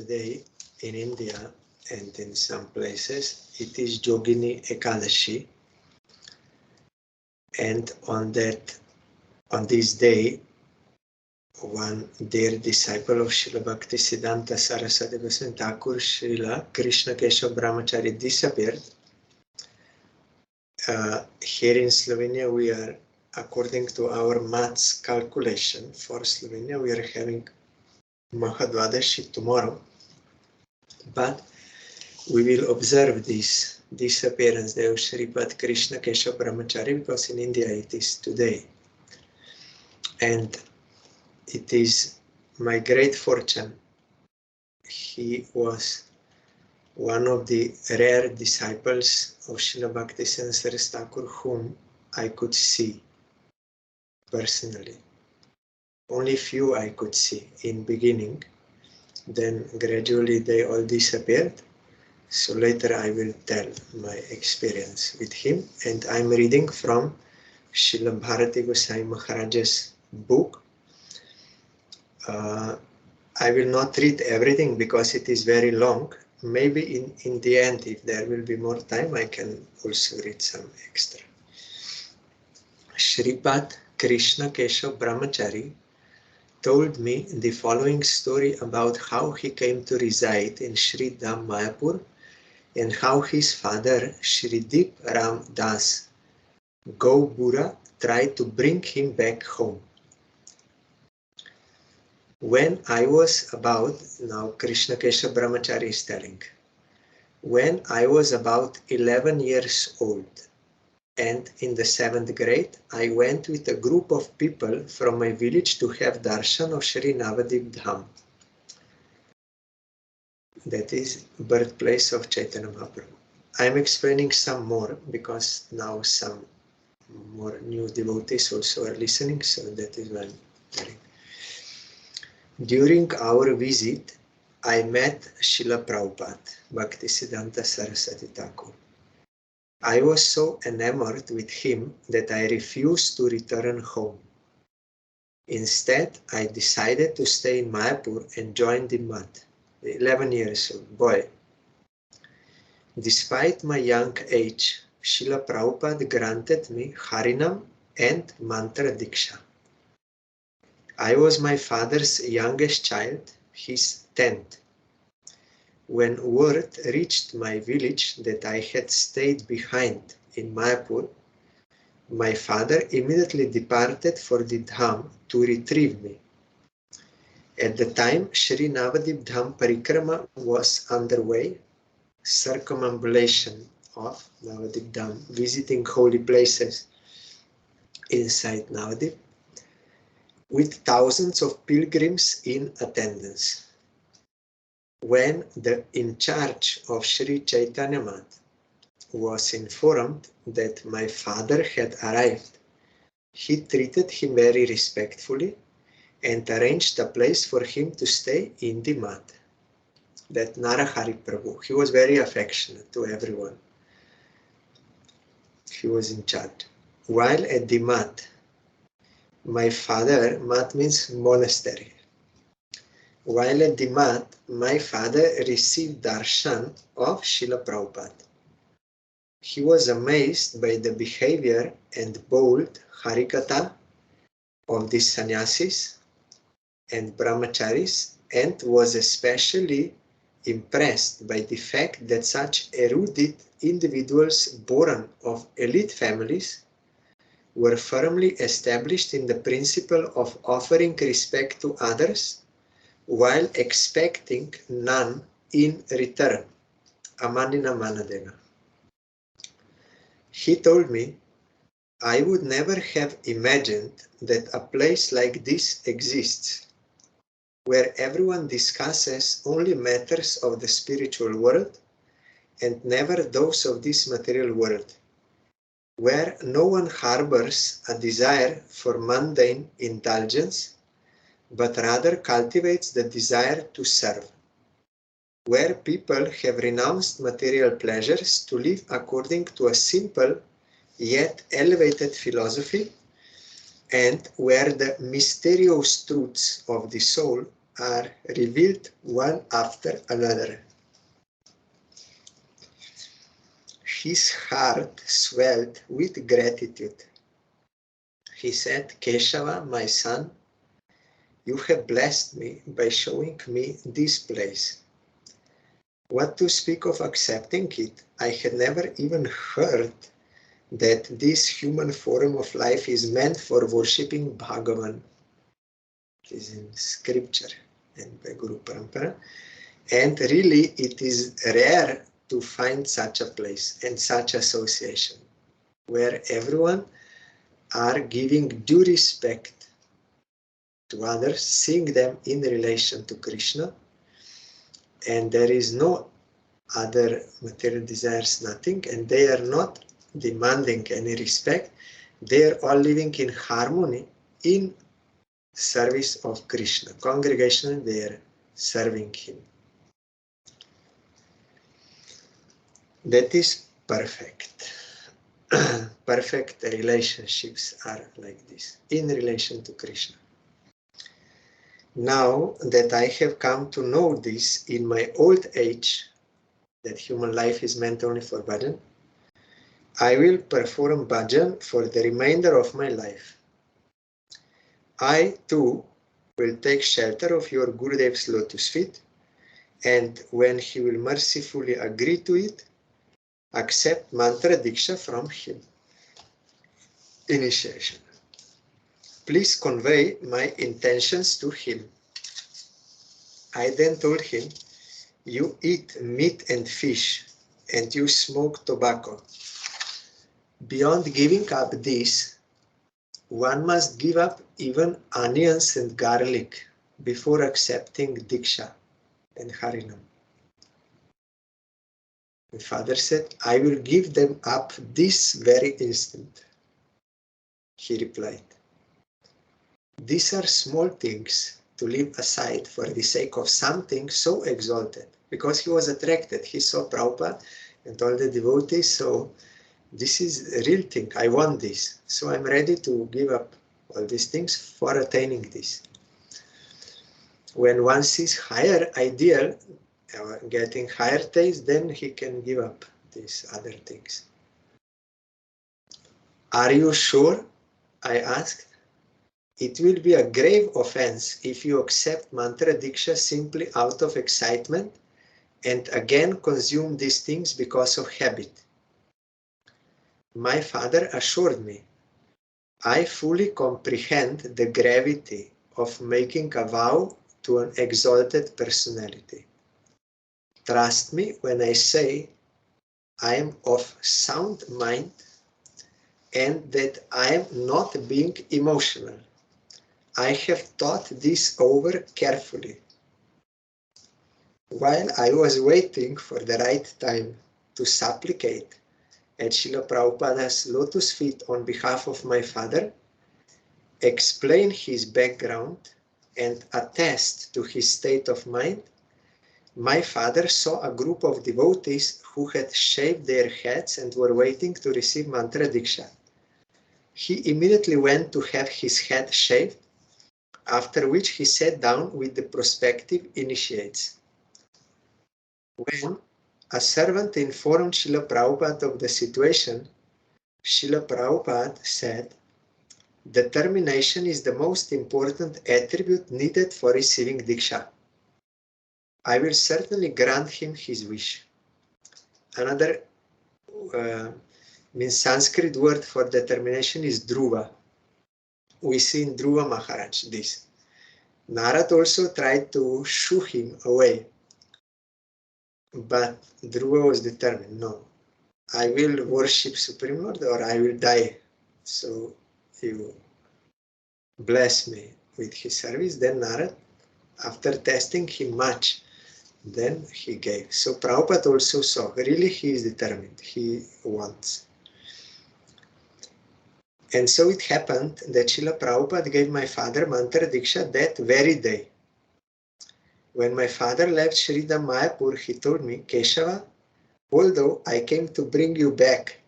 today in India and in some places, it is Yogini Ekadashi. And on this day, one dear disciple of Srila Bhaktisiddhanta Saraswati Goswami Thakur, Srila Krishna Keshav Brahmacari, disappeared. Here in Slovenia, we are, according to our maths calculation for Slovenia, we are having Mahadvadashi tomorrow. But we will observe this disappearance day of Sripad Krishna Keshav Brahmacari because in India it is today. And it is my great fortune. He was one of the rare disciples of Srila Bhaktisiddhanta Saraswati Thakur whom I could see personally. Only few I could see in beginning. Then gradually they all disappeared. So later I will tell my experience with him. And I'm reading from Srila Bharati Goswami Maharaja's book. I will not read everything because it is very long. Maybe in the end, if there will be more time, I can also read some extra. Sripad Krishna Keshav Brahmacari told me the following story about how he came to reside in Sri Dham Mayapur and how his father Shri Deep Ram Das Gaubura tried to bring him back home. When I was about, now Krishna Keshav Brahmacari is telling, when I was about 11 years old and in the 7th grade, I went with a group of people from my village to have darshan of Shri Navadip Dham. That is birthplace of Chaitanya Mahaprabhu. I am explaining some more because now some more new devotees also are listening, so that is why I'm telling. During our visit, I met Srila Prabhupada, Bhaktisiddhanta Saraswati Thakur. I was so enamored with him that I refused to return home. Instead, I decided to stay in Mayapur and join the Math, the 11 years old boy. Despite my young age, Srila Prabhupada granted me Harinam and Mantra Diksha. I was my father's youngest child, his 10th. When word reached my village that I had stayed behind in Mayapur, my father immediately departed for the Dham to retrieve me. At the time, Shri Navadip Dham Parikrama was underway, circumambulation of Navadip Dham, visiting holy places inside Navadip, with thousands of pilgrims in attendance. When the in charge of Sri Chaitanya Math was informed that my father had arrived, he treated him very respectfully and arranged a place for him to stay in the Math. That Narahari Prabhu, he was very affectionate to everyone. He was in charge. While at the Math, my father, Math means monastery. While at the Math, my father received darshan of Srila Prabhupada. He was amazed by the behavior and bold harikatha of the sannyasis and brahmacharis and was especially impressed by the fact that such erudite individuals born of elite families were firmly established in the principle of offering respect to others while expecting none in return. Amanina Manadena. He told me, I would never have imagined that a place like this exists, where everyone discusses only matters of the spiritual world and never those of this material world, where no one harbors a desire for mundane indulgence, but rather cultivates the desire to serve, where people have renounced material pleasures to live according to a simple yet elevated philosophy, and where the mysterious truths of the soul are revealed one after another. His heart swelled with gratitude. He said, Keshava, my son, you have blessed me by showing me this place. What to speak of accepting it? I had never even heard that this human form of life is meant for worshipping Bhagavan. It is in scripture and by Guru Parampara. And really, it is rare to find such a place and such association where everyone are giving due respect to others, seeing them in relation to Krishna, and there is no other material desires, nothing, and they are not demanding any respect. They are all living in harmony in service of Krishna. Congregationally, they are serving him. That is perfect. Perfect relationships are like this, in relation to Krishna. Now that I have come to know this in my old age, that human life is meant only for bhajan, I will perform bhajan for the remainder of my life. I too will take shelter of your Gurudev's lotus feet, and when he will mercifully agree to it, accept mantra diksha from him. Initiation. Please convey my intentions to him. I then told him, you eat meat and fish, and you smoke tobacco. Beyond giving up this, one must give up even onions and garlic before accepting Diksha and Harinam. My father said, I will give them up this very instant. He replied, these are small things to leave aside for the sake of something so exalted. Because he was attracted, he saw Prabhupada and all the devotees, so this is a real thing, I want this. So I'm ready to give up all these things for attaining this. When one sees higher ideal, getting higher taste, then he can give up these other things. Are you sure? I asked. It will be a grave offense if you accept mantra diksha simply out of excitement and again consume these things because of habit. My father assured me, I fully comprehend the gravity of making a vow to an exalted personality. Trust me when I say I am of sound mind and that I am not being emotional. I have thought this over carefully. While I was waiting for the right time to supplicate at Srila Prabhupada's lotus feet on behalf of my father, explain his background, and attest to his state of mind, my father saw a group of devotees who had shaved their heads and were waiting to receive mantra diksha. He immediately went to have his head shaved, after which he sat down with the prospective initiates. When a servant informed Srila Prabhupada of the situation, Srila Prabhupada said, determination is the most important attribute needed for receiving Diksha. I will certainly grant him his wish. Another means Sanskrit word for determination is Dhruva. We see in Dhruva Maharaj this. Narad also tried to shoo him away, but Dhruva was determined, no, I will worship Supreme Lord or I will die. So you bless me with his service. Then Narad, after testing him much, then he gave. So Prabhupada also saw, really he is determined, he wants. And so it happened that Srila Prabhupada gave my father mantra diksha that very day. When my father left Sridham Mayapur, he told me, Keshava, although I came to bring you back,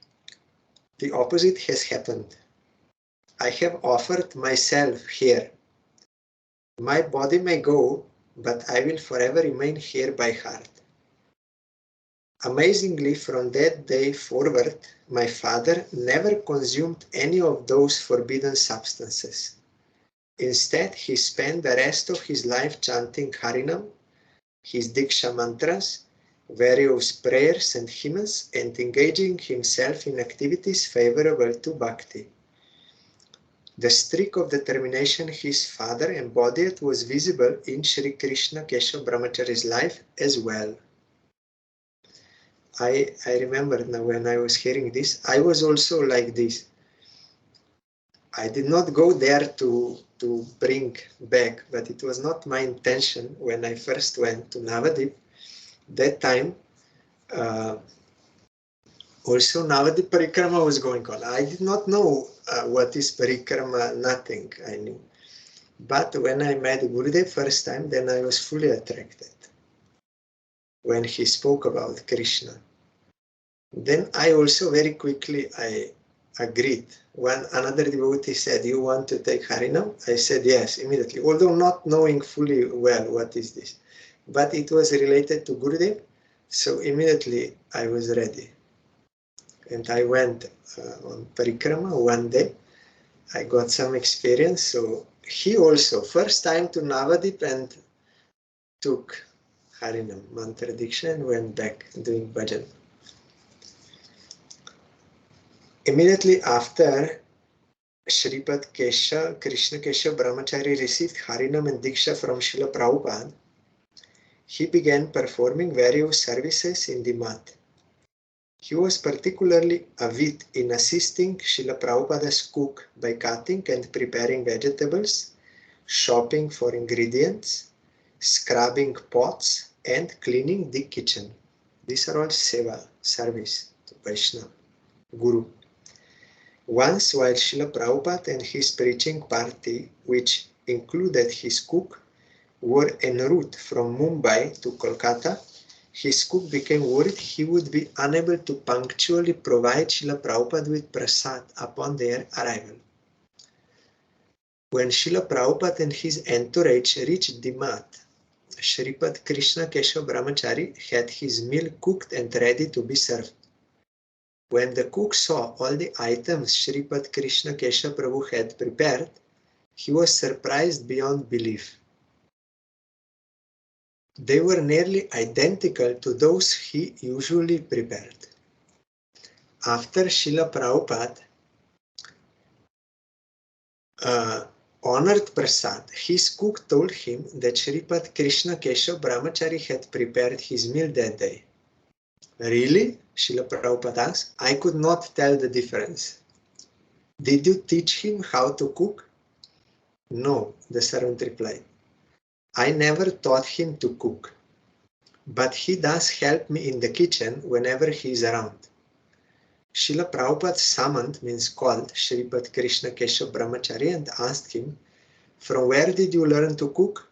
the opposite has happened. I have offered myself here. My body may go, but I will forever remain here by heart. Amazingly, from that day forward, my father never consumed any of those forbidden substances. Instead, he spent the rest of his life chanting Harinam, his Diksha mantras, various prayers and hymns, and engaging himself in activities favorable to bhakti. The streak of determination his father embodied was visible in Sri Krishna Keshav Brahmacari's life as well. I remember now when I was hearing this, I was also like this. I did not go there to bring back, but it was not my intention when I first went to Navadip. That time, also Navadip Parikrama was going on. I did not know what is Parikrama, nothing I knew. But when I met Gurudev first time, then I was fully attracted. When he spoke about Krishna. Then I also very quickly, I agreed. When another devotee said, you want to take Harinam? I said yes, immediately, although not knowing fully well what is this. But it was related to Gurudev, so immediately I was ready. And I went on Parikrama one day. I got some experience, so he also, first time to Navadip and took Harinam, Mantra Diksha, and went back doing bhajan. Immediately after Sripad Keshav, Krishna Keshav Brahmacari received Harinam and Diksha from Srila Prabhupada, he began performing various services in the mat. He was particularly avid in assisting Srila Prabhupada's cook by cutting and preparing vegetables, shopping for ingredients, scrubbing pots, and cleaning the kitchen. These are all seva, service to Vaishnava, Guru. Once, while Srila Prabhupada and his preaching party, which included his cook, were en route from Mumbai to Kolkata, his cook became worried he would be unable to punctually provide Srila Prabhupada with prasad upon their arrival. When Srila Prabhupada and his entourage reached the mat, Sripad Krishna Keshav Brahmacari had his meal cooked and ready to be served. When the cook saw all the items Sripad Krishna Keshav Prabhu had prepared, he was surprised beyond belief. They were nearly identical to those he usually prepared. After Srila Prabhupada honored Prasad, his cook told him that Sripad Krishna Keshav Brahmacari had prepared his meal that day. Really? Srila Prabhupada asked. I could not tell the difference. Did you teach him how to cook? No, the servant replied. I never taught him to cook, but he does help me in the kitchen whenever he is around. Srila Prabhupada summoned, means called, Sripad Krishna Keshav Brahmacari and asked him, from where did you learn to cook?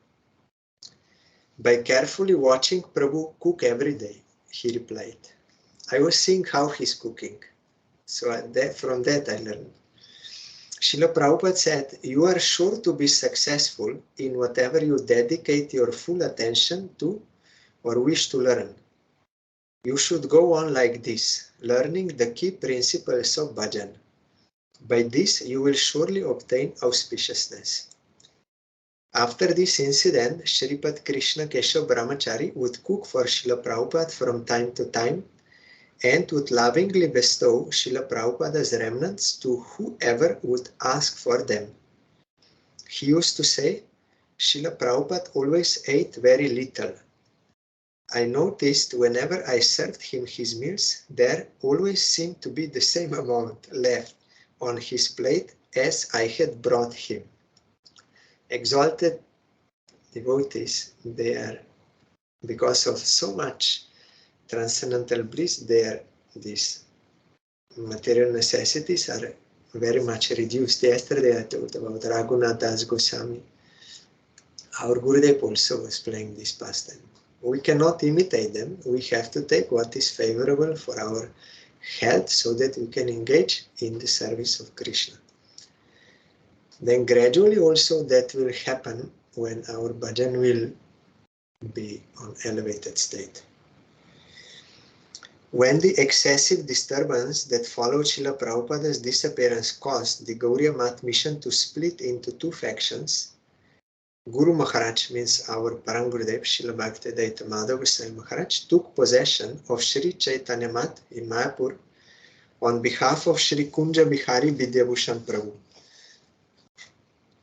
By carefully watching Prabhu cook every day, he replied. I was seeing how he's cooking, so from that I learned. Srila Prabhupada said, you are sure to be successful in whatever you dedicate your full attention to or wish to learn. You should go on like this, learning the key principles of bhajan. By this, you will surely obtain auspiciousness. After this incident, Sripad Krishna Keshav Brahmacari would cook for Srila Prabhupada from time to time and would lovingly bestow Srila Prabhupada's remnants to whoever would ask for them. He used to say, Srila Prabhupada always ate very little. I noticed whenever I served him his meals, there always seemed to be the same amount left on his plate as I had brought him. Exalted devotees, they are, because of so much transcendental bliss, these material necessities are very much reduced. Yesterday I talked about Raghunath Das Goswami. Our Gurudev also was playing this pastime. We cannot imitate them. We have to take what is favorable for our health so that we can engage in the service of Krishna. Then gradually also that will happen when our bhajan will be on elevated state. When the excessive disturbance that followed Srila Prabhupada's disappearance caused the Gaudiya Math mission to split into two factions, Guru Maharaj, means our Param Gurudev, Srila Bhaktivedanta Madhav Goswami Maharaj, took possession of Sri Chaitanya Math in Mayapur on behalf of Sri Kunja Bihari Vidyabhushan Prabhu.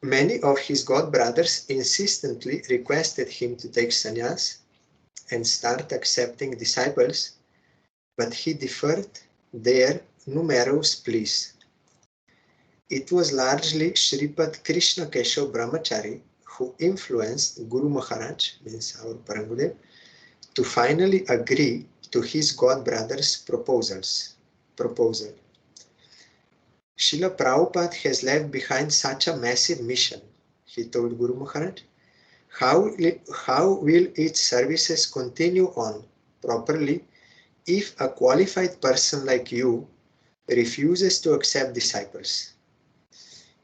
Many of his god brothers insistently requested him to take sannyas and start accepting disciples, but he deferred their numerous pleas. It was largely Sripad Krishna Keshav Brahmacari who influenced Guru Maharaj, means our Param Gurudev, to finally agree to his god brothers' proposal. Srila Prabhupada has left behind such a massive mission, he told Guru Maharaj. How will its services continue on properly if a qualified person like you refuses to accept disciples?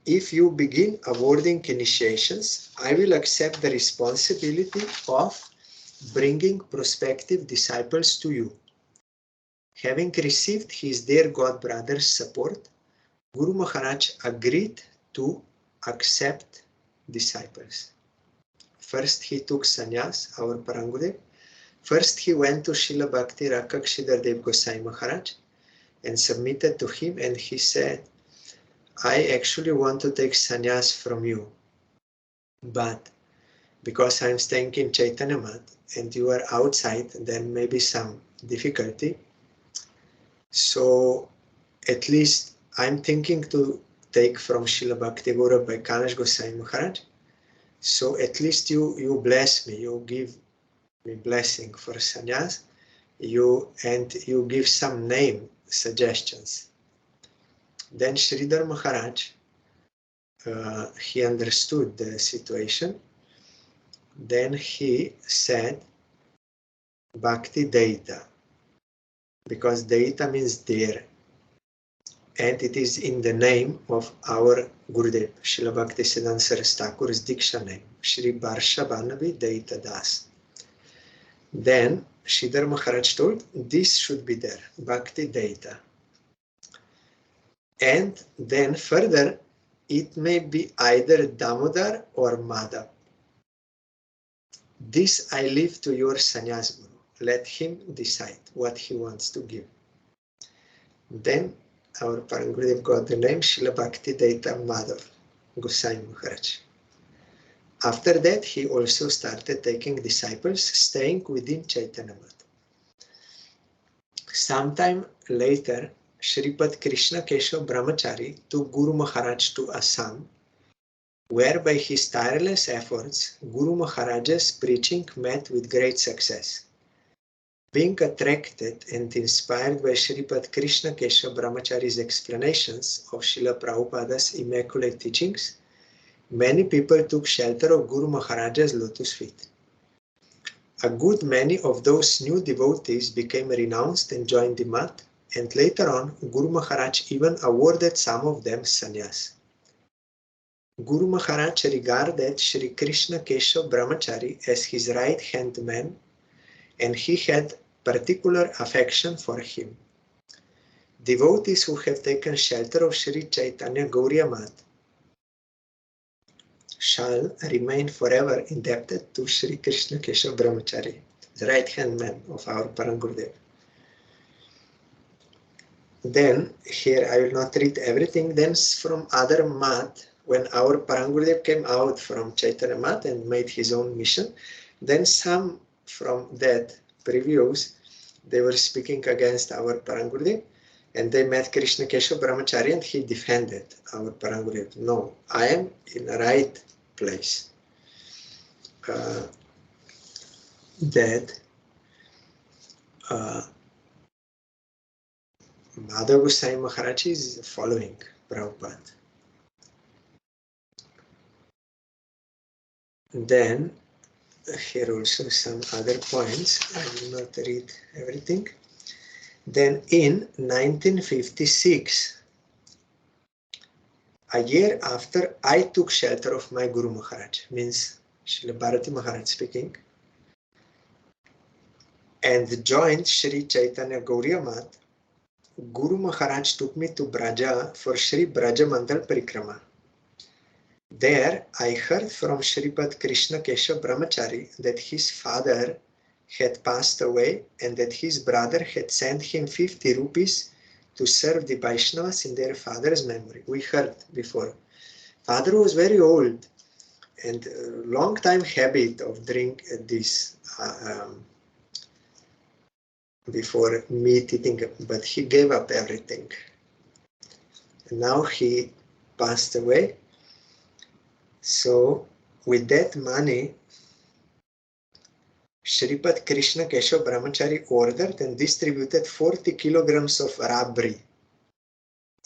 If you begin awarding initiations, I will accept the responsibility of bringing prospective disciples to you. Having received his dear god brother's support, Guru Maharaj agreed to accept disciples. First he took sannyas, our Param Gurudev. First he went to Srila Bhakti Rakshidhar Dev Gosai Maharaj and submitted to him, and he said, I actually want to take sannyas from you, but because I'm staying in Chaitanya Math and you are outside, there may be some difficulty. So at least I'm thinking to take from Srila Bhakti Gaura by Kanesh Gosai Maharaj. So at least you bless me, you give me blessing for sannyas, you give some name suggestions. Then Sridhar Maharaj, he understood the situation. Then he said Bhakti Deita, because Deita means there, and it is in the name of our Gurudev, Srila Bhakti Siddhanta Saraswati Thakur's Diksha name, Shri Barsha Banavi Deita Das. Then Sridhar Maharaj told, this should be there, Bhakti Deita. And then further, it may be either Damodar or Madhav. This I leave to your sannyas Guru. Let him decide what he wants to give. Then our Param Gurudev got the name Srila Bhakti Deita Madhav Gosai Maharaj. After that, he also started taking disciples, staying within Chaitanya Math. Sometime later, Sripad Krishna Keshav Brahmacari took Guru Maharaj to Assam, where by his tireless efforts, Guru Maharaj's preaching met with great success. Being attracted and inspired by Sripad Krishna Keshav Brahmacari's explanations of Srila Prabhupada's immaculate teachings, many people took shelter of Guru Maharaj's lotus feet. A good many of those new devotees became renounced and joined the Math, and later on, Guru Maharaj even awarded some of them sannyas. Guru Maharaj regarded Sri Krishna Keshav Brahmacari as his right-hand man, and he had particular affection for him. Devotees who have taken shelter of Sri Chaitanya Gauriya Math shall remain forever indebted to Sri Krishna Keshav Brahmacari, the right-hand man of our Param Gurudev. Then, here I will not read everything, then from other Math, when our Param Gurudev came out from Chaitanya Math and made his own mission, then some from that previous, they were speaking against our Param Gurudev, and they met Krishna Keshav Brahmacari, and he defended our Param Gurudev. No, I am in the right place. That Madhav Gosai Maharaj is following Prabhupada. Then, here also some other points, I will not read everything. Then in 1956, a year after I took shelter of my Guru Maharaj, means Srila Bharati Maharaj speaking, and joined Sri Chaitanya Gauriya Math, Guru Maharaj took me to Braja for Sri Braja Mandal Parikrama. There I heard from Sripad Krishna Keshav Brahmacari that his father had passed away and that his brother had sent him 50 rupees to serve the Vaishnavas in their father's memory. We heard before. Father was very old and long time habit of drink this before meat eating, but he gave up everything. And now he passed away. So with that money, Sripad Krishna Keshav Brahmacari ordered and distributed 40 kilograms of rabri,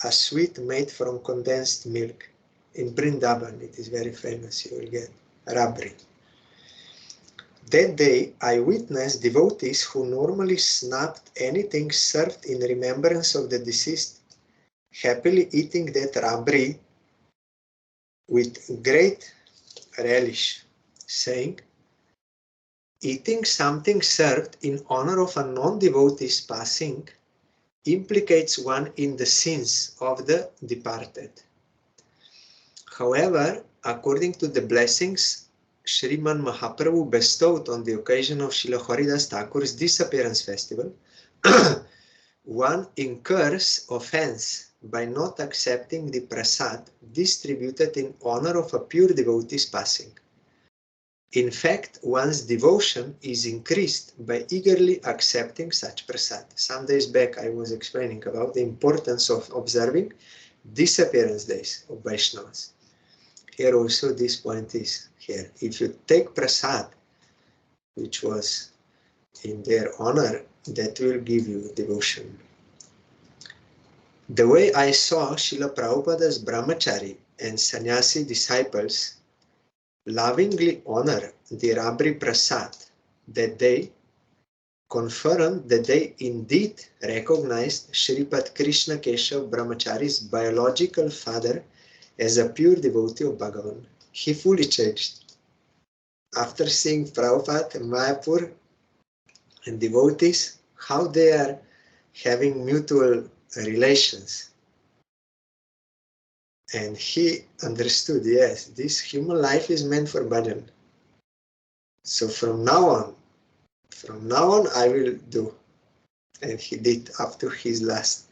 a sweet made from condensed milk. In Vrindavan, it is very famous, you will get rabri. That day, I witnessed devotees who normally snapped anything served in remembrance of the deceased, happily eating that rabri with great relish, saying, eating something served in honor of a non-devotee's passing implicates one in the sins of the departed. However, according to the blessings Sriman Mahaprabhu bestowed on the occasion of Srila Haridas Thakur's Disappearance Festival, one incurs offense by not accepting the prasad distributed in honor of a pure devotee's passing. In fact, one's devotion is increased by eagerly accepting such prasad. Some days back I was explaining about the importance of observing disappearance days of Vaishnavas. Here also this point is here. If you take prasad, which was in their honor, that will give you devotion. The way I saw Srila Prabhupada's Brahmacari and Sannyasi disciples lovingly honor the Rabri Prasad, that they confirmed that they indeed recognized Sripad Krishna Keshav Brahmacari's biological father as a pure devotee of Bhagavan. He fully changed. After seeing Prabhupada and Mayapur and devotees, how they are having mutual relations. And he understood, yes, this human life is meant for bhajan. So from now on I will do. And he did up to his last.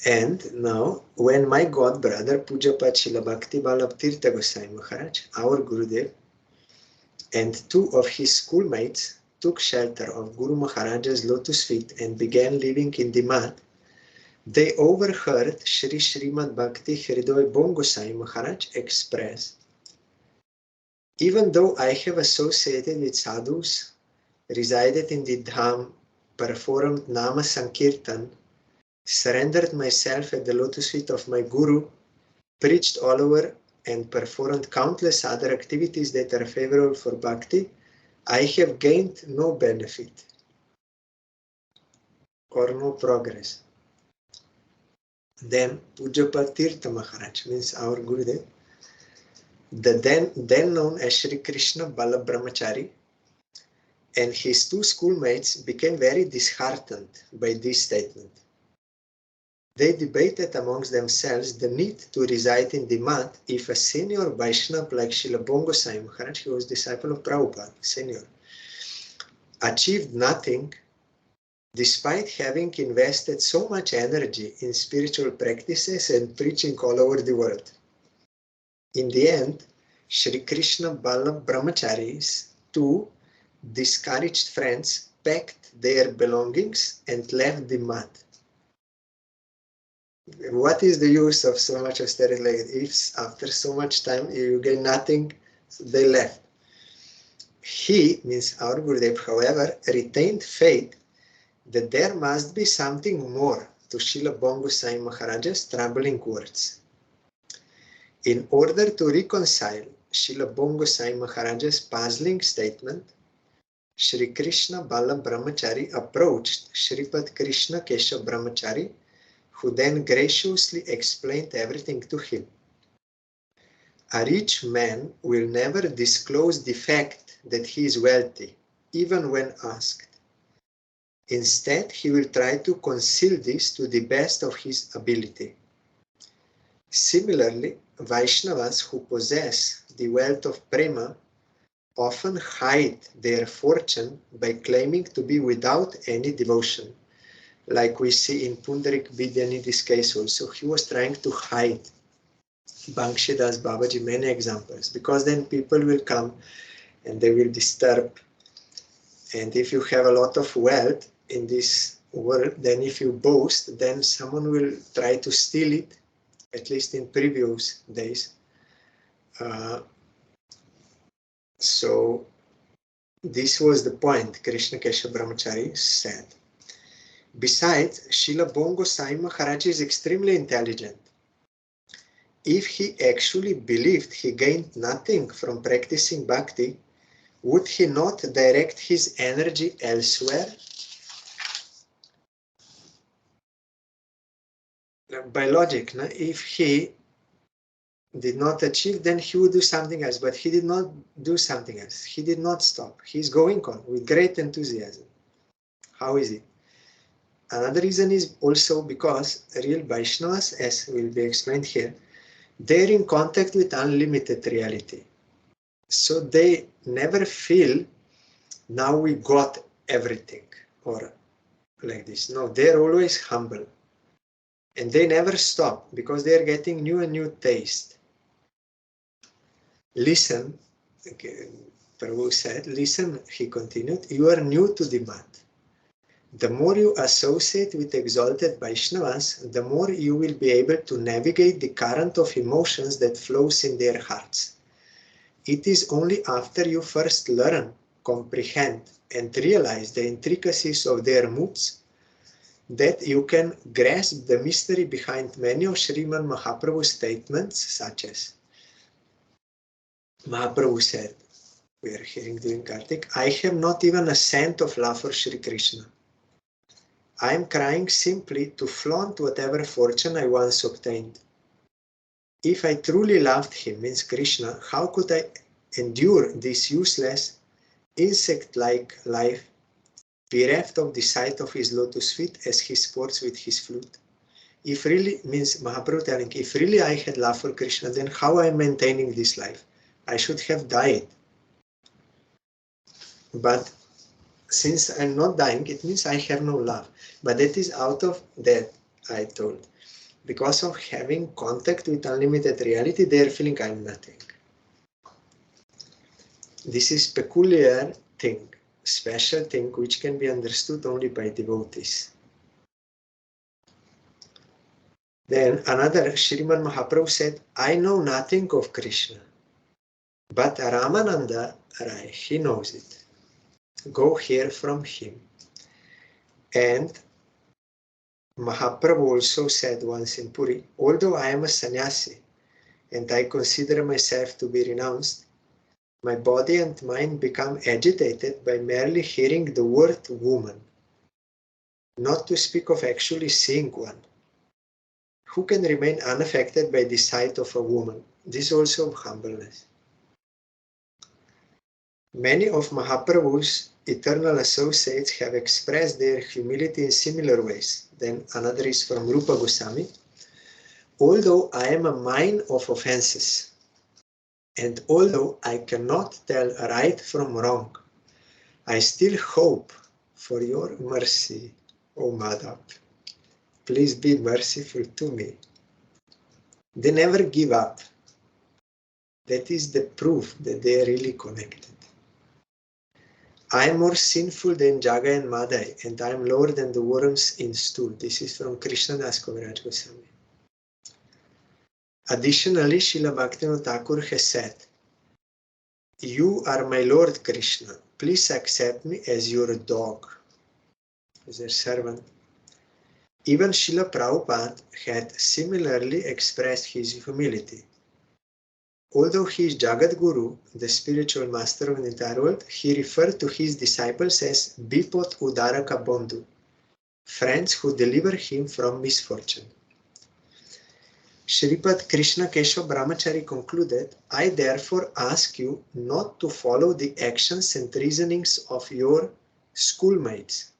And now, when my god brother Pujapat Srila Bhakti Vallabh Tirtha Goswami Maharaj, our Gurudev, and two of his schoolmates took shelter of Guru Maharaj's lotus feet and began living in the mud, they overheard Sri Srimad Bhakti Hridoy Bon Goswami Maharaj express, even though I have associated with sadhus, resided in the Dham, performed Nama Sankirtan, surrendered myself at the lotus feet of my Guru, preached all over, and performed countless other activities that are favorable for bhakti, I have gained no benefit or no progress. Then Pujapat Tirtha Maharaj, means our Gurudev, the then known as Sri Krishna Vallabh Brahmacari, and his two schoolmates became very disheartened by this statement. They debated amongst themselves the need to reside in the mud if a senior Vaishnava like Srila Bon Goswami Maharaj, he was disciple of Prabhupada, senior, achieved nothing despite having invested so much energy in spiritual practices and preaching all over the world. In the end, Sri Krishna Vallabh Brahmachari's two discouraged friends packed their belongings and left the mud. What is the use of so much austerity? Like if after so much time you gain nothing, so they left. He, means our Gurudev, however, retained faith that there must be something more to Srila Bon Goswami Maharaj's troubling words. In order to reconcile Srila Bon Goswami Maharaj's puzzling statement, Sri Krishna Vallabh Brahmacari approached Sripad Krishna Keshav Brahmacari, who then graciously explained everything to him. A rich man will never disclose the fact that he is wealthy, even when asked. Instead, he will try to conceal this to the best of his ability. Similarly, Vaishnavas who possess the wealth of prema often hide their fortune by claiming to be without any devotion. Like we see in Pundarik Vidyanidhi's case also, he was trying to hide. Banshidas Babaji, many examples, because then people will come and they will disturb. And if you have a lot of wealth in this world, then if you boast, then someone will try to steal it, at least in previous days. So this was the point Krishna Keshav Brahmacari said. Besides, Srila Bongo Sai Maharaj is extremely intelligent. If he actually believed he gained nothing from practicing bhakti, would he not direct his energy elsewhere? By logic, if he did not achieve, then he would do something else, but he did not do something else. He did not stop. He's going on with great enthusiasm. How is it? Another reason is also because real Vaishnavas, as will be explained here, they're in contact with unlimited reality. So they never feel, now we got everything, or like this. No, they're always humble. And they never stop, because they're getting new and new taste. Listen, Prabhu said, listen, he continued, you are new to the mud. The more you associate with exalted Vaishnavas, the more you will be able to navigate the current of emotions that flows in their hearts. It is only after you first learn, comprehend, and realize the intricacies of their moods that you can grasp the mystery behind many of Sriman Mahaprabhu's statements, such as Mahaprabhu said, we are hearing during Kartik, I have not even a cent of love for Sri Krishna. I am crying simply to flaunt whatever fortune I once obtained. If I truly loved him, means Krishna, how could I endure this useless, insect-like life, bereft of the sight of his lotus feet as he sports with his flute? If really, means Mahaprabhu telling, if really I had love for Krishna, then how I am maintaining this life? I should have died. But since I'm not dying, it means I have no love. But that is out of that, I told. Because of having contact with unlimited reality, they are feeling I'm nothing. This is peculiar thing, special thing, which can be understood only by devotees. Then another, Sriman Mahaprabhu said, I know nothing of Krishna, but Ramananda Rai, he knows it. Go hear from him. And Mahaprabhu also said once in Puri, although I am a sannyasi and I consider myself to be renounced, my body and mind become agitated by merely hearing the word woman, not to speak of actually seeing one. Who can remain unaffected by the sight of a woman? This is also humbleness. Many of Mahaprabhu's eternal associates have expressed their humility in similar ways. Then another is from Rupa Goswami. Although I am a mine of offenses, and although I cannot tell right from wrong, I still hope for your mercy, O Madan. Please be merciful to me. They never give up. That is the proof that they are really connected. I am more sinful than Jaga and Madai, and I am lower than the worms in stool. This is from Krishnadas Kaviraj Goswami. Additionally, Srila Bhaktivinoda Thakur has said, you are my Lord Krishna. Please accept me as your dog, as a servant. Even Srila Prabhupada had similarly expressed his humility. Although he is Jagat Guru, the spiritual master of the entire world, he referred to his disciples as Bipot Udaraka Bandhu, friends who deliver him from misfortune. Sripad Krishna Keshav Brahmacari concluded, I therefore ask you not to follow the actions and reasonings of your schoolmates,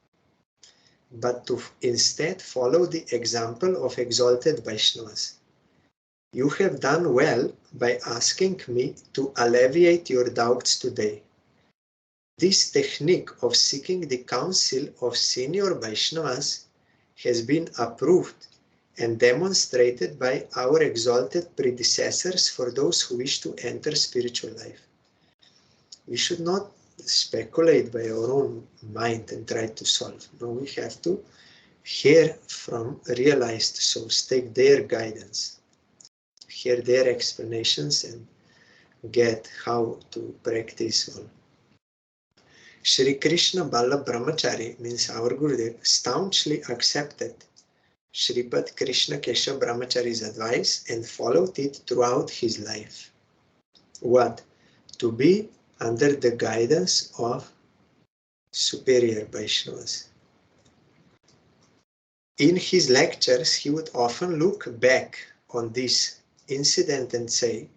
but to instead follow the example of exalted Vaishnavas. You have done well by asking me to alleviate your doubts today. This technique of seeking the counsel of senior Vaishnavas has been approved and demonstrated by our exalted predecessors for those who wish to enter spiritual life. We should not speculate by our own mind and try to solve. No, we have to hear from realized souls, take their guidance, hear their explanations and get how to practice all. Shri Krishna Ballabh Brahmacari, means our Gurudev, staunchly accepted Sripad Krishna Keshav Brahmacari's advice and followed it throughout his life. What? To be under the guidance of superior Vaishnavas. In his lectures, he would often look back on this incident and say,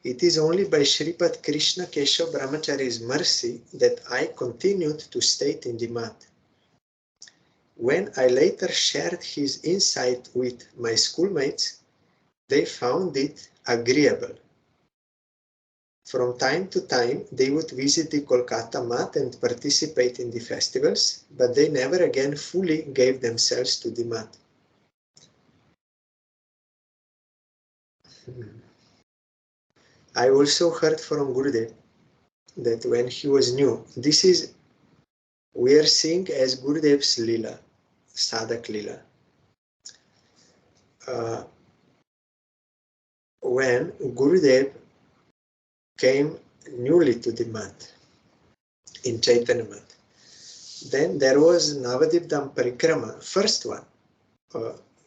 it is only by Sripad Krishna Keshav Brahmacari's mercy that I continued to stay in the mat. When I later shared his insight with my schoolmates, they found it agreeable. From time to time, they would visit the Kolkata mat and participate in the festivals, but they never again fully gave themselves to the mat. I also heard from Gurudev that when he was new, we are seeing as Gurudev's Lila, Sadhak Lila. When Gurudev came newly to the mat, in Chaitanya mat, then there was Navadip Dham Parikrama, first one,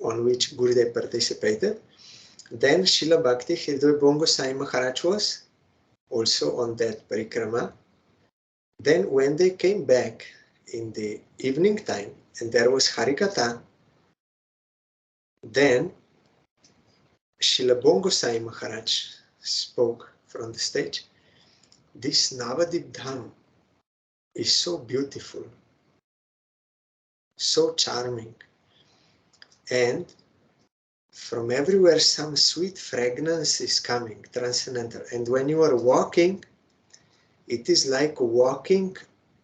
on which Gurudev participated. Then Srila Bhakti Hridoy Bongo Sai Maharaj was also on that parikrama. Then when they came back in the evening time and there was Harikatha, then Srila Bongo Sai Maharaj spoke from the stage. This Navadip Dham is so beautiful, so charming, and from everywhere some sweet fragrance is coming, transcendental. And when you are walking, it is like walking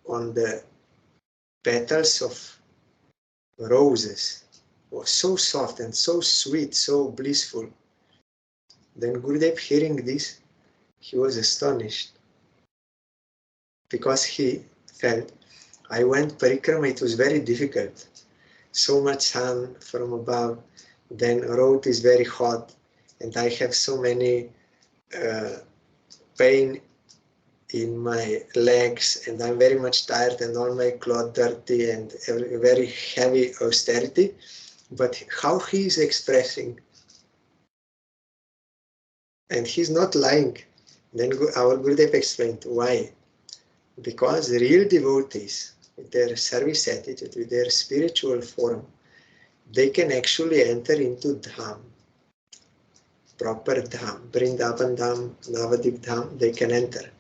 on the petals of roses. Oh, so soft and so sweet, so blissful. Then Gurudev, hearing this, he was astonished, because he felt, I went parikrama, it was very difficult. So much sun from above, then road is very hot, and I have so many pain in my legs, and I'm very much tired, and all my clothes dirty, and very heavy austerity. But how he is expressing, and he's not lying. Then our Gurudev explained why. Because real devotees, with their service attitude, with their spiritual form, they can actually enter into Dham, proper Dham, Vrindavan Dham, Navadip Dham, they can enter.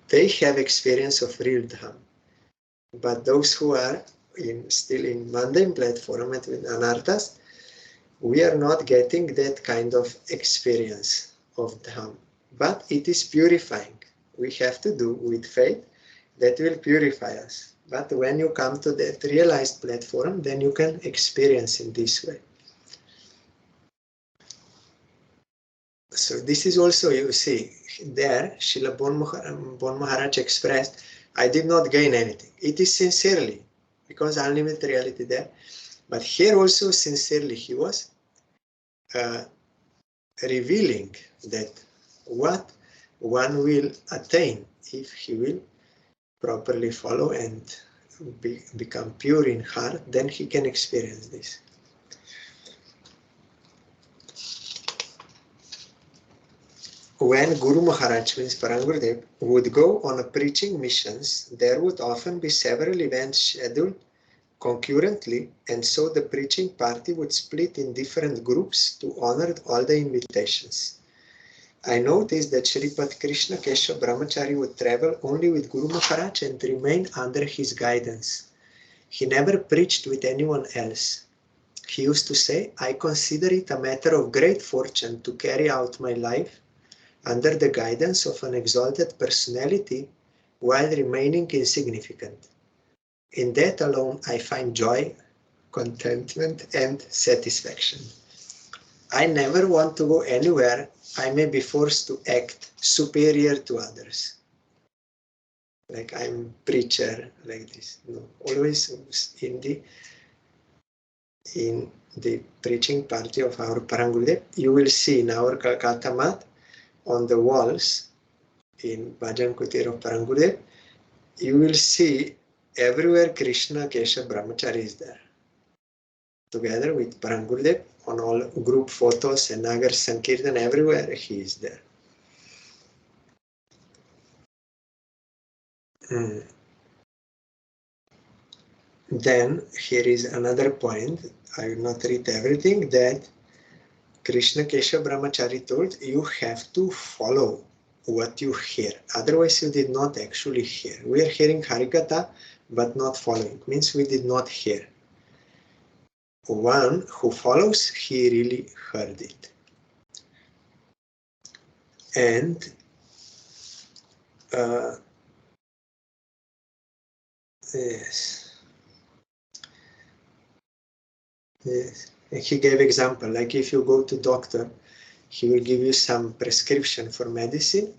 They have experience of real Dham. But those who are still in mundane platform and with anarthas, we are not getting that kind of experience of Dham. But it is purifying. We have to do with faith that will purify us. But when you come to that realized platform, then you can experience in this way. So this is also, you see, there Srila Bon Maharaj expressed, I did not gain anything. It is sincerely, because unlimited reality there. But here also sincerely he was revealing that what one will attain if he will properly follow and become pure in heart, then he can experience this. When Guru Maharaj, means Parangurudev, would go on a preaching missions, there would often be several events scheduled concurrently, and so the preaching party would split in different groups to honor all the invitations. I noticed that Sripad Krishna Keshav Brahmacari would travel only with Guru Maharaj and remain under his guidance. He never preached with anyone else. He used to say, I consider it a matter of great fortune to carry out my life under the guidance of an exalted personality while remaining insignificant. In that alone, I find joy, contentment, and satisfaction. I never want to go anywhere I may be forced to act superior to others. Like I'm preacher, like this. No, always in the preaching party of our Parangurudev, you will see in our Calcutta mat on the walls in Bhajan Kutir of Parangurudev, you will see everywhere Krishna Keshav Brahmacari is there. Together with Parangurudev, on all group photos and Nagar Sankirtan, everywhere he is there. Then here is another point, I will not read everything, that Krishna Keshav Brahmacari told, you have to follow what you hear, otherwise you did not actually hear. We are hearing Harikatha but not following, means we did not hear. One who follows, he really heard it. And yes. He gave example, like if you go to doctor, he will give you some prescription for medicine.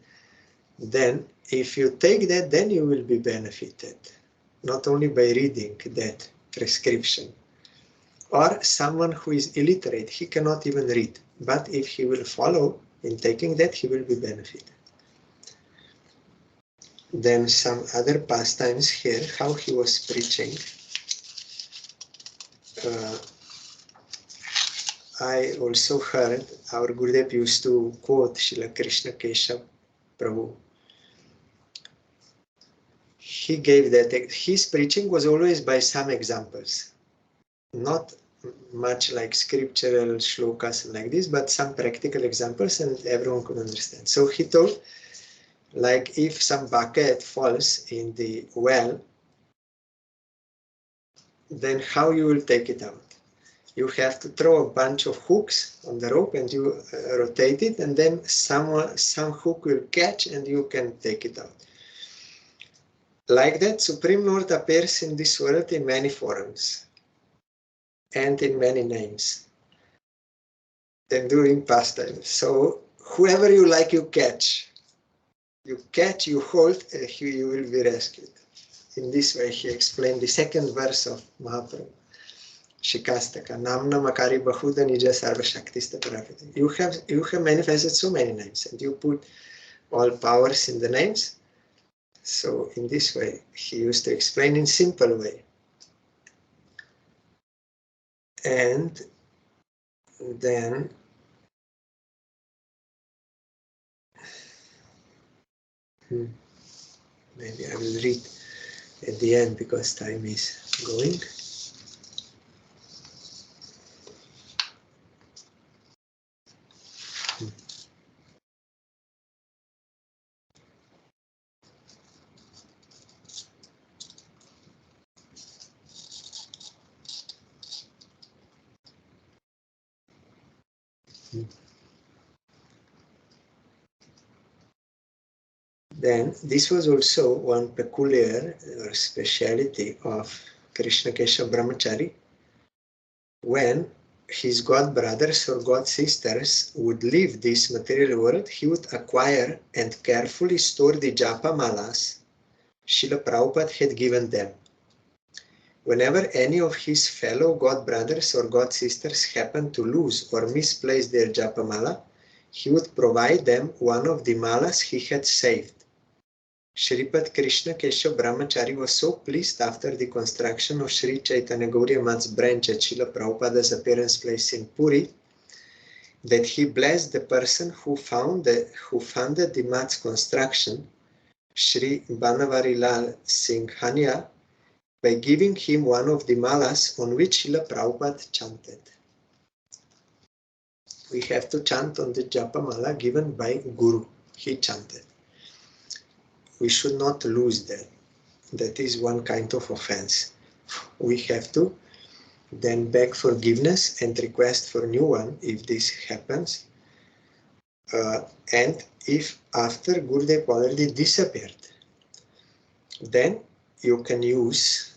Then if you take that, then you will be benefited, not only by reading that prescription. Or someone who is illiterate, he cannot even read, but if he will follow in taking that, he will be benefited. Then some other pastimes here, how he was preaching. I also heard our Gurudev used to quote Srila Krishna Keshav Prabhu. He gave that, his preaching was always by some examples, not much like scriptural shlokas like this, but some practical examples and everyone could understand. So he told, like if some bucket falls in the well, then how you will take it out? You have to throw a bunch of hooks on the rope and you rotate it, and then some hook will catch and you can take it out. Like that, Supreme Lord appears in this world in many forms and in many names and doing pastimes. So whoever you like, you catch. You catch, you hold, and you will be rescued. In this way, he explained the second verse of Mahaprabhu. Shikastaka, Namna Makari Bahuda Nija Sarva Shaktista Parapita. You have manifested so many names and you put all powers in the names. So in this way, he used to explain in simple way. And then maybe I will read at the end because time is going. Then this was also one peculiar speciality of Krishna Keshav Brahmacari. When his god brothers or god sisters would leave this material world, he would acquire and carefully store the japa malas Srila Prabhupada had given them. Whenever any of his fellow god brothers or god sisters happened to lose or misplace their japa mala, he would provide them one of the malas he had saved. Sripad Krishna Keshav Brahmacari was so pleased after the construction of Sri Chaitanya Gauriya Math's branch at Srila Prabhupada's appearance place in Puri that he blessed the person who funded the Math's construction, Sri Banavari Lal Singh Hania, by giving him one of the malas on which Srila Prabhupada chanted. We have to chant on the japa mala given by Guru. He chanted. We should not lose that. That is one kind of offense. We have to then beg forgiveness and request for new one if this happens. And if after Gurudev already disappeared, then you can use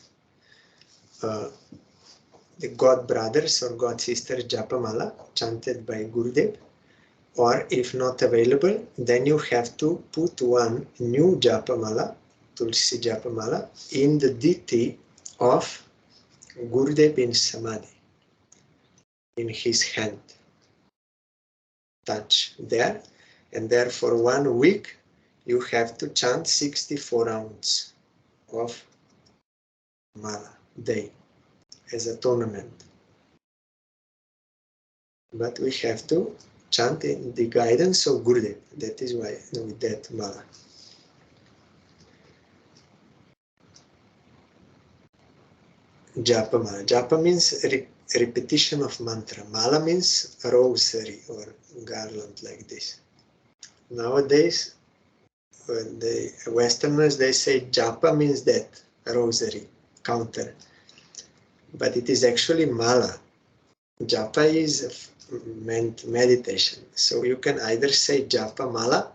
the God brothers or God sisters Japamala chanted by Gurudev, or if not available, then you have to put one new Japamala, Tulsi Japamala, in the deity of Gurudev in Samadhi, in his hand. Touch there, and there for 1 week you have to chant 64 rounds of Mala day as a tournament. But we have to chant in the guidance of Gurudev. That is why with that Mala. Japa Mala. Japa means repetition of mantra. Mala means rosary or garland like this. Nowadays, the Westerners, they say japa means that, rosary, counter. But it is actually mala. Japa is meant meditation. So you can either say japa mala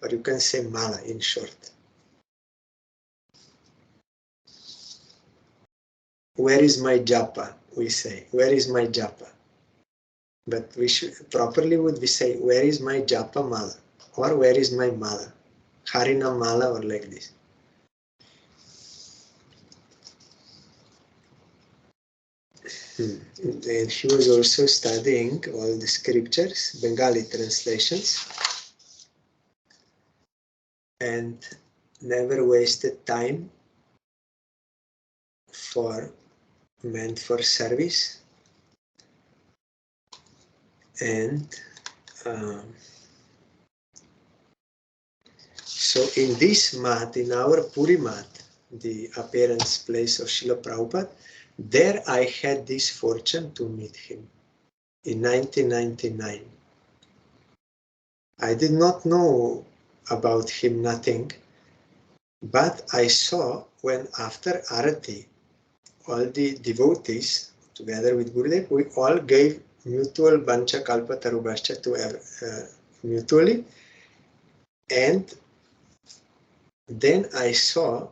or you can say mala in short. Where is my japa? We say, where is my japa? But we should properly would we say, where is my japa mala? Or where is my mala? Harina mala or like this. And he was also studying all the scriptures, Bengali translations, and never wasted time meant for service. And so in this mat, in our Puri mat, the appearance place of Srila Prabhupada, there I had this fortune to meet him in 1999. I did not know about him nothing, but I saw when after Arati, all the devotees, together with Gurudev, we all gave mutual Bancha Kalpa Tarubhascha to mutually, and then I saw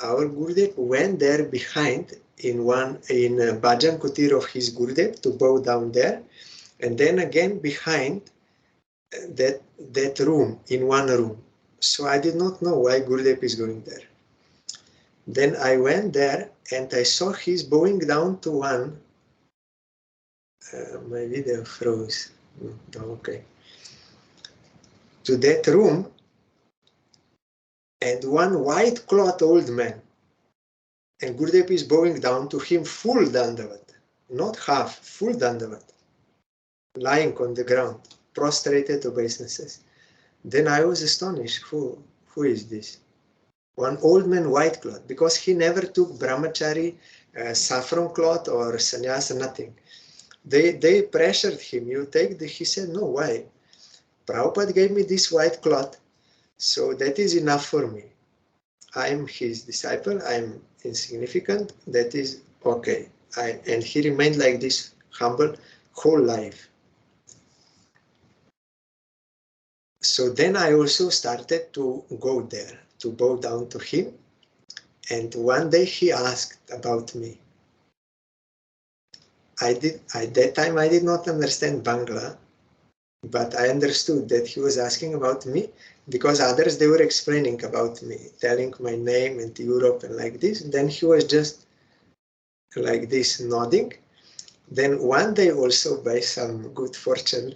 our Gurudev went there behind in Bhajan Kutir of his Gurudev to bow down there, and then again behind that room, in one room. So I did not know why Gurudev is going there. Then I went there and I saw he's bowing down to one. My video froze. Okay. To that room, and one white cloth old man. And Gurudev is bowing down to him full dandavat, not half, full dandavat, lying on the ground, prostrated obeisances. Then I was astonished. Who is this? One old man, white cloth, because he never took Brahmacari, saffron cloth or sannyasa, nothing. They pressured him. You take this? He said, no, why? Prabhupada gave me this white cloth, so that is enough for me. I am his disciple, I am insignificant, that is okay. And he remained like this humble whole life. So then I also started to go there, to bow down to him. And one day he asked about me. At that time I did not understand Bangla, but I understood that he was asking about me because others, they were explaining about me, telling my name and Europe and like this. Then he was just like this nodding. Then one day also, by some good fortune,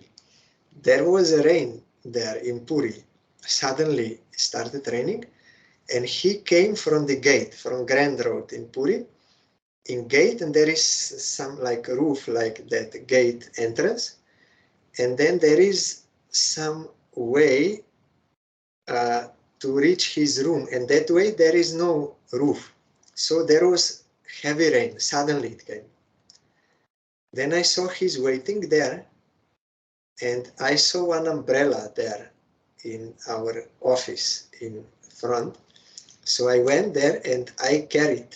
there was a rain there in Puri. Suddenly it started raining and he came from the gate, from Grand Road in Puri, in gate, and there is some like roof like that gate entrance. And then there is some way to reach his room, and that way there is no roof. So there was heavy rain, suddenly it came. Then I saw he's waiting there, and I saw one umbrella there in our office in front. So I went there and I carried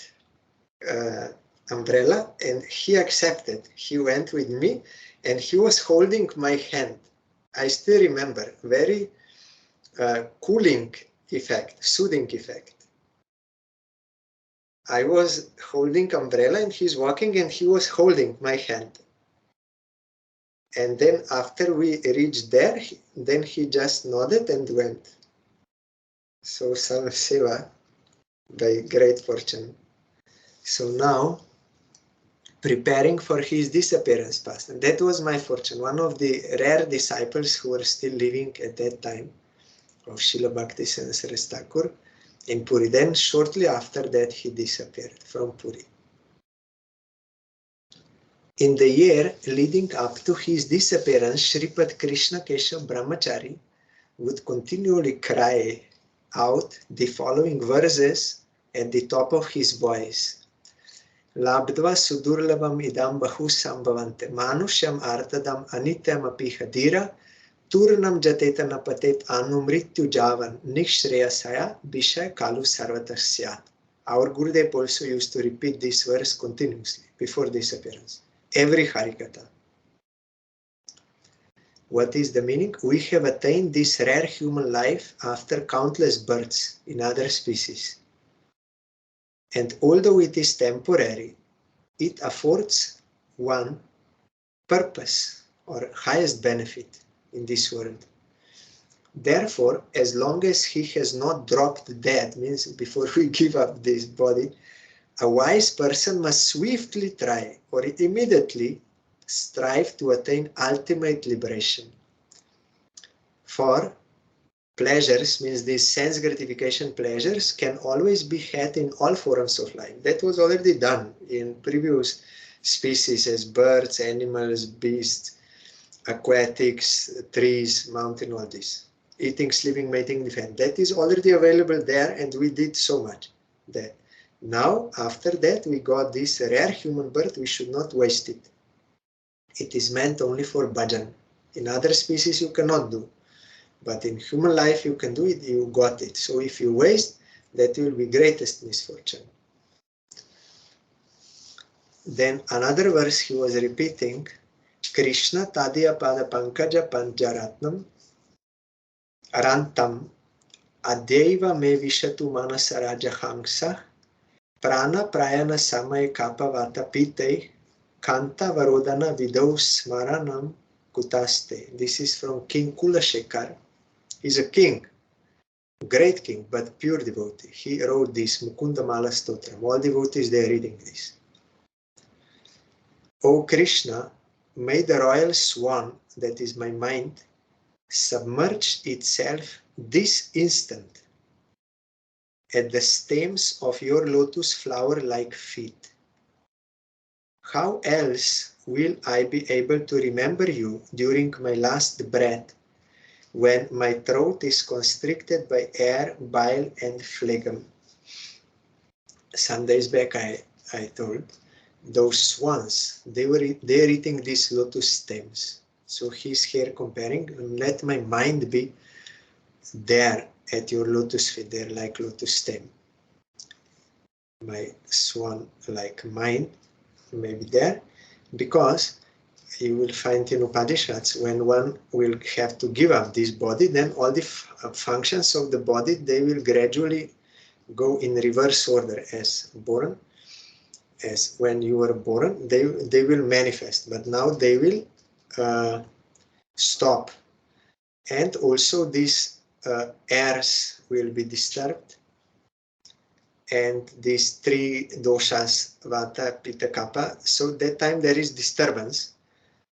umbrella, and he accepted. He went with me and he was holding my hand. I still remember, very cooling effect, soothing effect. I was holding umbrella and he's walking and he was holding my hand. And then after we reached there, then he just nodded and went. So some seva by great fortune. So now preparing for his disappearance path. And that was my fortune. One of the rare disciples who were still living at that time of Srila Bhaktisiddhanta Saraswati Thakur in Puri. Then shortly after that he disappeared from Puri. In the year leading up to his disappearance, Sripad Krishna Keshav Brahmacari would continually cry out the following verses at the top of his voice. Labdva sudurlabam idam bahu sambhavante manushyam artadam anityam apihadira turnam jatetana patet anumrityu javan nishreyasaya vishay kalu sarvatasyat. Our Gurudev also used to repeat this verse continuously before disappearance. Every Harikatha. What is the meaning? We have attained this rare human life after countless births in other species. And although it is temporary, it affords one purpose or highest benefit in this world. Therefore, as long as he has not dropped dead, means before we give up this body, a wise person must swiftly try or immediately strive to attain ultimate liberation. For pleasures, means these sense gratification pleasures, can always be had in all forms of life. That was already done in previous species as birds, animals, beasts, aquatics, trees, mountain, all this. Eating, sleeping, mating, defend. That is already available there, and we did so much there. Now, after that, we got this rare human birth, we should not waste it. It is meant only for bhajan. In other species, you cannot do. But in human life, you can do it, you got it. So if you waste, that will be greatest misfortune. Then another verse he was repeating, Krishna tadiya pada pankaja panjaratnam arantam adeva me vishatu manasa raja hangsa prana prayana samay kapavata pitei kanta varodana vidau smaranam kutaste. This is from King Kulashekar. He's a king, great king, but pure devotee. He wrote this Mukunda Mala Stotram. All devotees, they are reading this. O Krishna, may the royal swan, that is my mind, submerge itself this instant at the stems of your lotus flower-like feet. How else will I be able to remember you during my last breath, when my throat is constricted by air, bile, and phlegm? Some days back I told those swans, they're eating these lotus stems. So he's here comparing, let my mind be there at your lotus feet, they're like lotus stem. My swan-like mind may be there, because you will find in Upanishads, when one will have to give up this body, then all the functions of the body, they will gradually go in reverse order as born. As when you were born, they will manifest, but now they will stop. And also these airs will be disturbed, and these three doshas, Vata, Pitta, Kapha, so that time there is disturbance.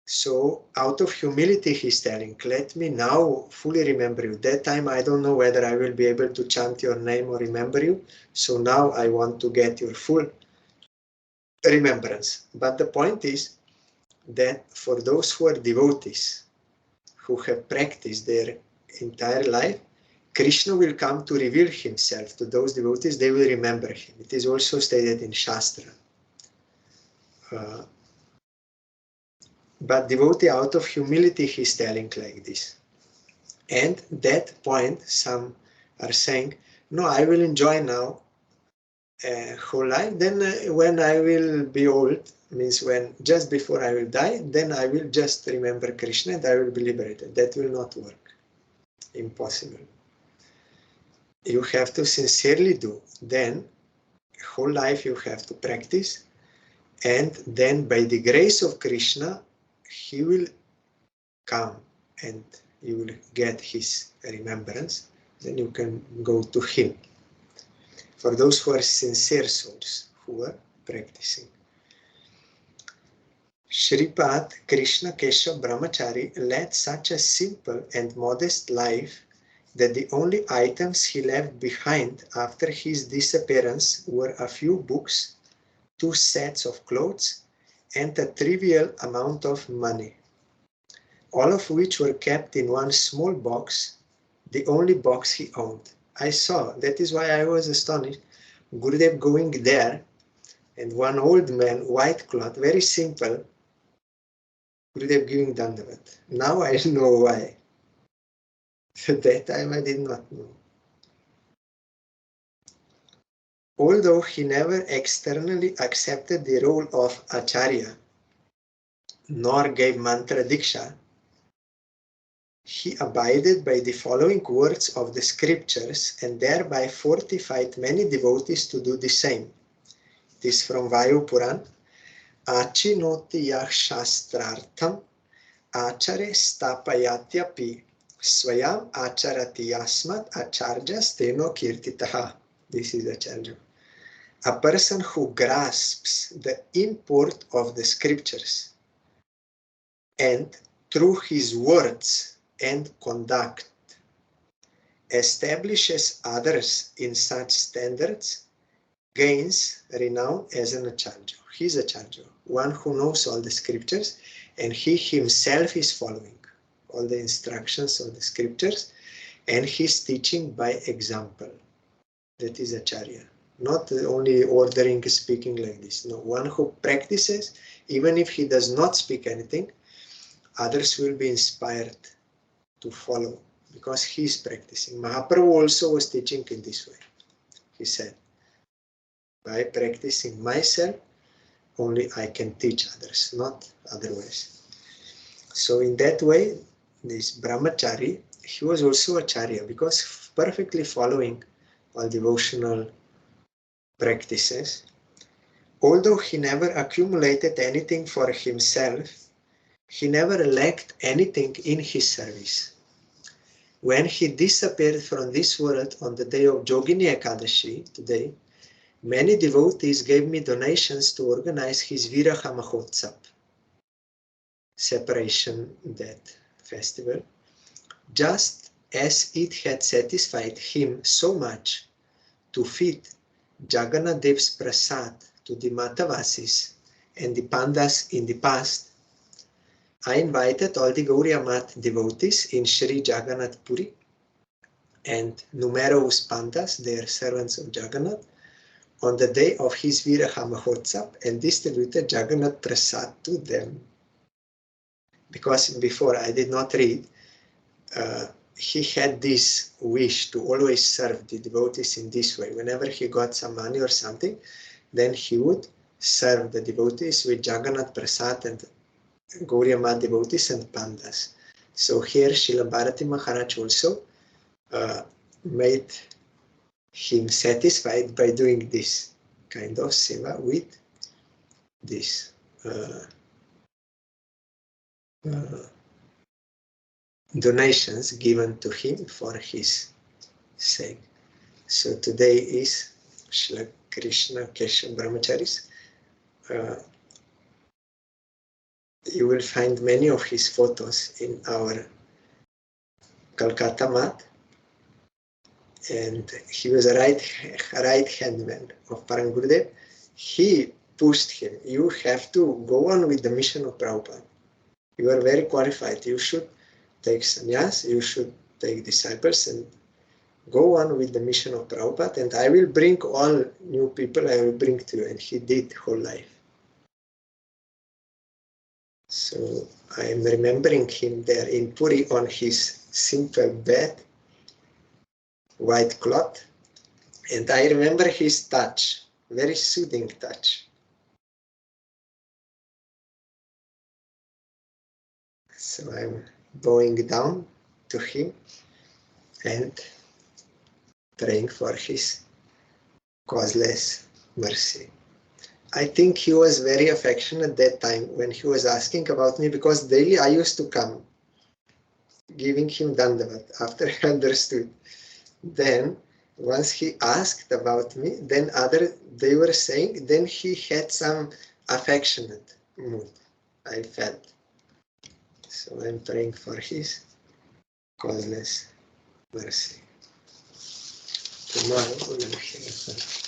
So out of humility he's telling, let me now fully remember you. That time I don't know whether I will be able to chant your name or remember you. So now I want to get your full remembrance. But the point is that for those who are devotees, who have practiced their entire life, Krishna will come to reveal himself to those devotees, they will remember him. It is also stated in Shastra. But devotee, out of humility, he is telling like this. And that point, some are saying, no, I will enjoy now whole life. Then when I will be old, means when just before I will die, then I will just remember Krishna and I will be liberated. That will not work. Impossible. You have to sincerely do. Then whole life you have to practice, and then by the grace of Krishna, he will come and you will get his remembrance. Then you can go to him. For those who are sincere souls, who are practicing. Sripad, Krishna, Keshav, Brahmacari led such a simple and modest life that the only items he left behind after his disappearance were a few books, 2 sets of clothes, and a trivial amount of money, all of which were kept in one small box, the only box he owned. I saw, that is why I was astonished, Gurudev going there, and one old man, white cloth, very simple, Gurudev giving Dandavat. Now I know why. At that time I did not know. Although he never externally accepted the role of Acharya, nor gave mantra diksha, he abided by the following words of the scriptures and thereby fortified many devotees to do the same. It is from Vayu Puran. Achinoti yah shastrartham achare stapayatyapi swayam acharati yasmat acharya steno kirtitaha. This is Acharya. A person who grasps the import of the scriptures and through his words and conduct establishes others in such standards gains renown as an Acharya. He is Acharya, one who knows all the scriptures and he himself is following all the instructions of the scriptures and he is teaching by example. That is Acharya. Not only ordering, speaking like this. No, one who practices, even if he does not speak anything, others will be inspired to follow because he is practicing. Mahaprabhu also was teaching in this way. He said, by practicing myself, only I can teach others, not otherwise. So in that way, this Brahmacari, he was also Acharya because perfectly following all devotional practices. Although he never accumulated anything for himself, he never lacked anything in his service. When he disappeared from this world on the day of Jogini Ekadashi, today, many devotees gave me donations to organize his Viraha Mahotsav, separation, that festival, just as it had satisfied him so much to feed Jagannath Dev's Prasad to the Matavasis and the Pandas in the past. I invited all the Gauriya Math devotees in Sri Jagannath Puri and numerous Pandas, they are servants of Jagannath, on the day of his Viraha Mahotsav and distributed Jagannath Prasad to them. Because before I did not read, he had this wish to always serve the devotees in this way. Whenever he got some money or something, then he would serve the devotees with Jagannath Prasad and Gauriya Math devotees and Pandas. So here Srila Bharati Maharaj also made him satisfied by doing this kind of seva with this donations given to him for his sake. So today is Srila Krishna Keshav Brahmacharis. You will find many of his photos in our Calcutta Math. And he was a right-hand man of Param Gurudev. He pushed him. You have to go on with the mission of Prabhupada. You are very qualified. You should take sannyas, you should take disciples and go on with the mission of Prabhupada, and I will bring all new people, I will bring to you. And he did whole life. So I am remembering him there in Puri on his simple bed, white cloth, and I remember his touch, very soothing touch. So I'm bowing down to him and praying for his causeless mercy. I think he was very affectionate that time when he was asking about me, because daily I used to come giving him dandavat after I understood. Then once he asked about me, then they were saying, then he had some affectionate mood, I felt. So I'm praying for his causeless mercy. Tomorrow we will have